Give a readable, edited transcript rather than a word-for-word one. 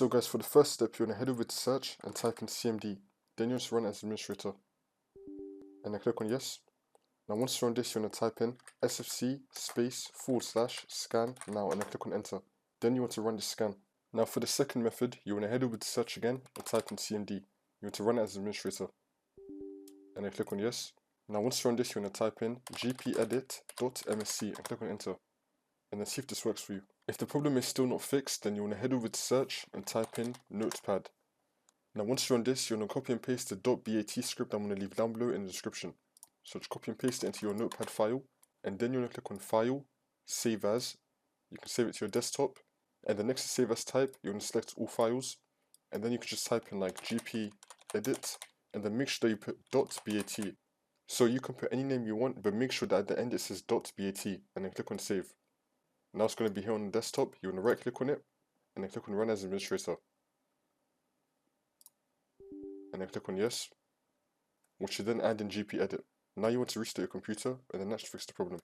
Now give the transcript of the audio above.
So guys, for the first step, you want to head over to search and type in CMD. Then you want to run as administrator. And then click on yes. Now once you're on this, you want to type in sfc /scan now and then click on enter. Then you want to run the scan. Now for the second method, you want to head over to search again and type in CMD. You want to run it as administrator. And then click on yes. Now once you're on this, you want to type in gpedit.msc and click on enter. And then see if this works for you. If the problem is still not fixed, then you want to head over to search and type in notepad. Now once you're on this, you want to copy and paste the .bat script I'm going to leave down below in the description. So just copy and paste it into your notepad file, and then you want to click on file, save as. You can save it to your desktop, and then next to save as type, you want to select all files, and then you can just type in like gpedit, and then make sure that you put .bat. So you can put any name you want, but make sure that at the end it says .bat, and then click on save. Now it's going to be here on the desktop. You want to right click on it, and then click on run as administrator. And then click on yes, which you then add in gpedit. Now you want to restart your computer, and then that should fix the problem.